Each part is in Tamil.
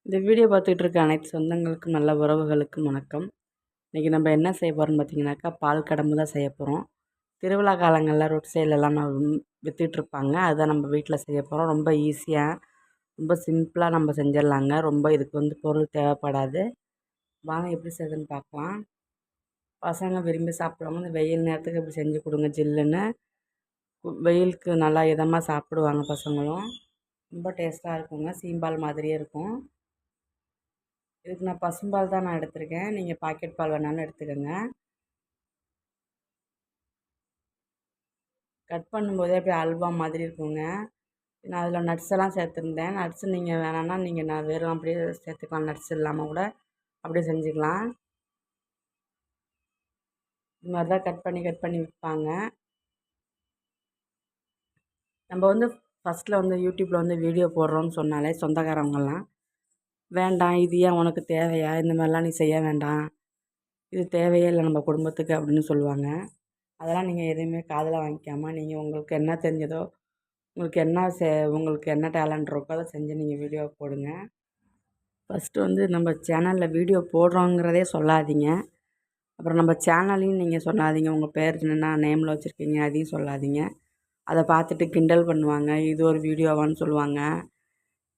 இந்த வீடியோ பார்த்துட்டு இருக்க அனைத்து சொந்தங்களுக்கும் நல்ல உறவுகளுக்கும் வணக்கம். இன்றைக்கி நம்ம என்ன செய்ய போகிறோம்னு பார்த்தீங்கன்னாக்கா, பால் கடம்பு தான் செய்ய போகிறோம். திருவிழா காலங்களில் ரோட் சைட்லலாம் விற்றுட்ருப்பாங்க. அதுதான் நம்ம வீட்டில் செய்ய போகிறோம். ரொம்ப ஈஸியாக, ரொம்ப சிம்பிளாக நம்ம செஞ்சிடலாங்க. ரொம்ப இதுக்கு பொருள் தேவைப்படாது. வாங்க எப்படி செய்யுதுன்னு பார்க்கலாம். பசங்க விரும்பி சாப்பிடுவாங்க. இந்த வெயில் நேரத்துக்கு இப்படி செஞ்சு கொடுங்க ஜில்லுன்னு. வெயிலுக்கு நல்லா இதமாக சாப்பிடுவாங்க பசங்களும். ரொம்ப டேஸ்ட்டாக இருக்குங்க. சீம்பால் மாதிரியே இருக்கும். இதுக்கு நான் பசும்பால் தான் எடுத்திருக்கேன். நீங்கள் பாக்கெட் பால் வேணாலும் எடுத்துக்கோங்க. கட் பண்ணும்போதே அப்படியே அல்வா மாதிரி இருக்குங்க. நான் அதில் நட்ஸ் எல்லாம் சேர்த்துருந்தேன். நட்ஸ் நீங்கள் வேணான்னா நான் வெறும் அப்படியே சேர்த்துக்கலாம். நட்ஸ் இல்லாமல் கூட அப்படியே செஞ்சுக்கலாம். இது மாதிரி தான் கட் பண்ணி விற்பாங்க. நம்ம ஃபஸ்ட்டில் யூடியூப்பில் வீடியோ போடுறோன்னு சொன்னாலே சொந்தக்காரவங்கெல்லாம், வேண்டாம் இது ஏன் உனக்கு தேவையா, இந்த மாதிரிலாம் நீ செய்ய வேண்டாம், இது தேவையே இல்லை நம்ம குடும்பத்துக்கு அப்படின்னு சொல்லுவாங்க. அதெல்லாம் நீங்கள் எதுவுமே காதில் வாங்கிக்காமல், நீங்கள் உங்களுக்கு என்ன தெரிஞ்சதோ, உங்களுக்கு என்ன டேலண்ட் இருக்கோ அதை செஞ்சு நீங்கள் வீடியோ போடுங்க. ஃபஸ்ட்டு நம்ம சேனலில் வீடியோ போடுறோங்கிறதே சொல்லாதீங்க. அப்புறம் நம்ம சேனலையும் நீங்கள் சொல்லாதீங்க. உங்கள் பேர் என்னென்னா நேமில் வச்சுருக்கீங்க அதையும் சொல்லாதீங்க. அதை பார்த்துட்டு கிண்டல் பண்ணுவாங்க. இது ஒரு வீடியோவான்னு சொல்லுவாங்க.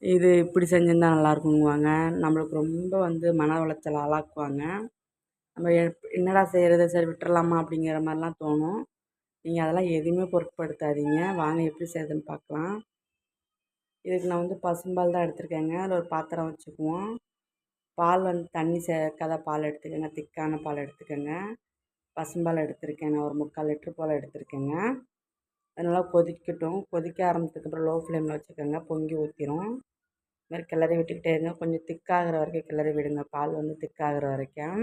இது இப்படி செஞ்சுருந்தா நல்லாயிருக்குங்குவாங்க. நம்மளுக்கு ரொம்ப மன உளைச்சல் ஆளாக்குவாங்க. நம்ம என்னடா செய்கிறது, சரி விட்டுறலாமா அப்படிங்கிற மாதிரிலாம் தோணும். நீங்கள் அதெல்லாம் எதுவுமே பொருட்படுத்தாதீங்க. வாங்க எப்படி செய்யுதுன்னு பார்க்கலாம். இதுக்கு நான் பசும்பால் தான் எடுத்திருக்கேங்க. அதில் ஒரு பாத்திரம் வச்சுக்குவோம். பால் தண்ணி சேர்க்காத பால் எடுத்துக்கோங்க. திக்கான பால் எடுத்துக்கோங்க. பசும்பால் எடுத்திருக்கேன். நான் ஒரு 3/4 லிட்ரு போல் எடுத்திருக்கேங்க. அது நல்லா கொதிக்கட்டும். கொதிக்க ஆரம்பிச்சதுக்கப்புறம் லோ ஃப்ளேமில் வச்சுக்கோங்க. பொங்கி ஊற்றிடும். இது மாதிரி கிளறி விட்டுக்கிட்டே இருங்க. கொஞ்சம் திக்காகிற வரைக்கும் கிளறி விடுங்க. பால் திக்காகிற வரைக்கும்.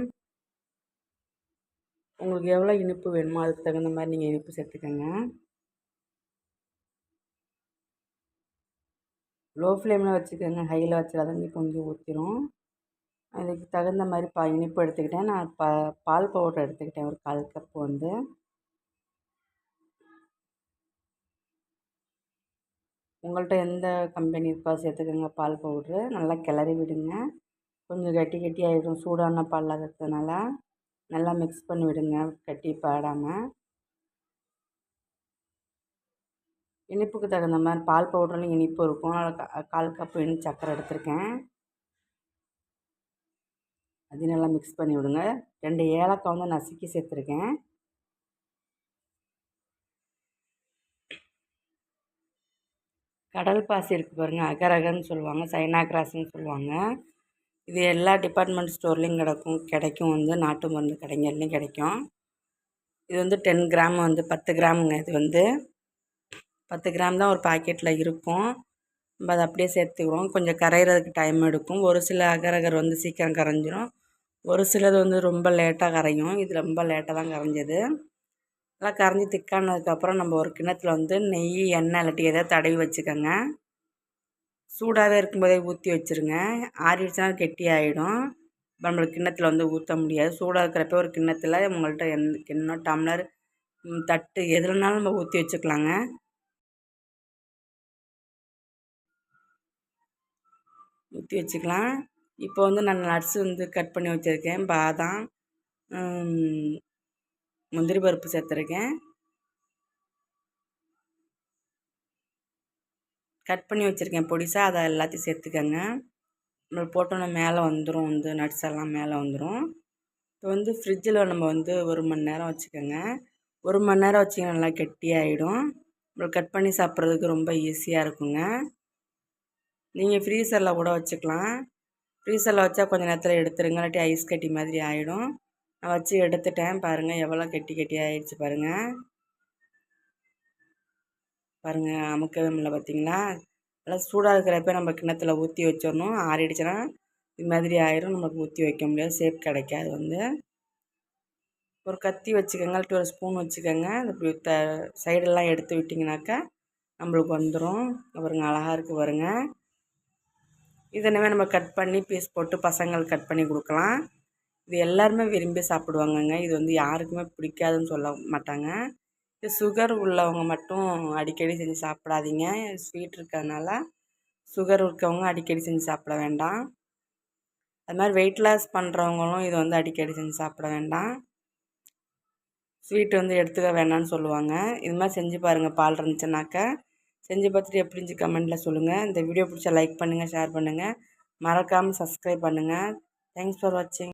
உங்களுக்கு எவ்வளோ இனிப்பு வேணுமோ அதுக்கு தகுந்த மாதிரி நீங்கள் இனிப்பு சேர்த்துக்கோங்க. லோ ஃப்ளேமில் வச்சுக்கோங்க. ஹையில் வச்சிடாதீங்க, பொங்கி ஊற்றிடும். அதுக்கு தகுந்த மாதிரி இனிப்பு எடுத்துக்கிட்டேன். நான் பால் பவுடர் எடுத்துக்கிட்டேன். ஒரு 1/4 கப்பு உங்கள்கிட்ட எந்த கம்பெனி இருக்கோ சேர்த்துக்கோங்க. பால் பவுட்ரு நல்லா கிளறி விடுங்க. கொஞ்சம் கட்டி ஆகிடும். சூடான பால் இருக்கிறதுனால நல்லா மிக்ஸ் பண்ணி விடுங்க, கட்டி பாடாமல். இனிப்புக்கு தகுந்த மாதிரி பால் பவுடர்லையும் இனிப்பு இருக்கும். 1/4 கப்பு சர்க்கரை எடுத்திருக்கேன். அதையும் நல்லா மிக்ஸ் பண்ணி விடுங்க. 2 ஏலக்காய் நசுக்கி சேர்த்துருக்கேன். கடல் பாசி இருக்குது பாருங்கள், அகரகர்னு சொல்லுவாங்க, சைனா கிராஸ்ன்னு சொல்லுவாங்க. இது எல்லா டிபார்ட்மெண்ட் ஸ்டோர்லேயும் கிடைக்கும். நாட்டு மருந்து கடைங்கள்லேயும் கிடைக்கும். இது 10 கிராம் 10 கிராமுங்க. இது 10 கிராம் தான் ஒரு பாக்கெட்டில் இருக்கும். நம்ம அதை அப்படியே சேர்த்துக்கிறோம். கொஞ்சம் கரைகிறதுக்கு டைம் எடுக்கும். ஒரு சில அகரகர் சீக்கிரம் கரைஞ்சிரும். ஒரு சிலது ரொம்ப லேட்டாக கரையும். இது ரொம்ப லேட்டாக தான் கரைஞ்சது. நல்லா கரைஞ்சி திக்கானதுக்கப்புறம் நம்ம ஒரு கிண்ணத்தில் நெய், எண்ணெய் இல்லாட்டி எதாவது தடவி வச்சுக்கோங்க. சூடாகவே இருக்கும்போதே ஊற்றி வச்சுருங்க. ஆறிடுச்சுன்னா கெட்டி ஆகிடும். நம்மளுக்கு கிண்ணத்தில் ஊற்ற முடியாது. சூடாக இருக்கிறப்ப ஒரு கிண்ணத்தில் உங்கள்கிட்ட கிண்ணம், டம்ளர், தட்டு எதுலனாலும் நம்ம ஊற்றி வச்சுக்கலாங்க. ஊற்றி வச்சுக்கலாம். இப்போ நான் நட்ஸ் கட் பண்ணி வச்சுருக்கேன். பாதாம், முந்திரி பருப்பு சேர்த்துருக்கேன். கட் பண்ணி வச்சுருக்கேன் பொடிசாக. அதை எல்லாத்தையும் சேர்த்துக்கங்க. நம்ம போட்டோன்னா மேலே வந்துடும். நட்ஸ் எல்லாம் மேலே வந்துடும். இப்போ ஃப்ரிட்ஜில் நம்ம 1 மணி நேரம் வச்சுக்கோங்க. 1 மணி நேரம் வச்சிங்கன்னா நல்லா கெட்டியாகிடும். நம்மளுக்கு கட் பண்ணி சாப்பிட்றதுக்கு ரொம்ப ஈஸியாக இருக்குங்க. நீங்கள் ஃப்ரீசரில் கூட வச்சுக்கலாம். ஃப்ரீசரில் வச்சா கொஞ்சம் நேரத்தில் எடுத்துருங்க, இல்லாட்டி ஐஸ் கட்டி மாதிரி ஆகிடும். நான் வச்சு எடுத்துட்டேன். பாருங்கள் எவ்வளோ கெட்டி ஆகிடுச்சு பாருங்கள். அமுக்கவே முடியல பார்த்தீங்களா. நல்லா சூடாக இருக்கிறப்ப நம்ம கிண்ணத்தில் ஊற்றி வச்சிடணும். ஆறிடுச்சுன்னா இது மாதிரி ஆயிரும். நமக்கு ஊற்றி வைக்க முடியாது, ஷேப் கிடைக்காது. ஒரு கத்தி வச்சுக்கோங்க, இல்லாட்டி ஒரு ஸ்பூன் வச்சுக்கோங்க. இப்படி சைடெல்லாம் எடுத்து விட்டிங்கனாக்கா நம்மளுக்கு வந்துடும். பாருங்க அழகாக இருக்குது பாருங்கள். இதனவே நம்ம கட் பண்ணி பீஸ் போட்டு பசங்களுக்கு கட் பண்ணி கொடுக்கலாம். இது எல்லாருமே விரும்பி சாப்பிடுவாங்கங்க. இது யாருக்குமே பிடிக்காதுன்னு சொல்ல மாட்டாங்க. இது சுகர் உள்ளவங்க மட்டும் அடிக்கடி செஞ்சு சாப்பிடாதீங்க. ஸ்வீட் இருக்கிறதுனால சுகர் இருக்கவங்க அடிக்கடி செஞ்சு சாப்பிட வேண்டாம். அது மாதிரி வெயிட் லாஸ் பண்ணுறவங்களும் இது வந்து அடிக்கடி செஞ்சு சாப்பிட வேண்டாம். ஸ்வீட் வந்து எடுத்துக்க வேணான்னு சொல்லுவாங்க. இது மாதிரி செஞ்சு பாருங்கள். பால் இருந்துச்சுனாக்கா செஞ்சு பார்த்துட்டு எப்படி இருந்துச்சு கமெண்ட்டில் சொல்லுங்கள். இந்த வீடியோ பிடிச்சா லைக் பண்ணுங்கள், ஷேர் பண்ணுங்கள், மறக்காமல் சப்ஸ்கிரைப் பண்ணுங்கள். தேங்க்ஸ் ஃபார் வாட்சிங்.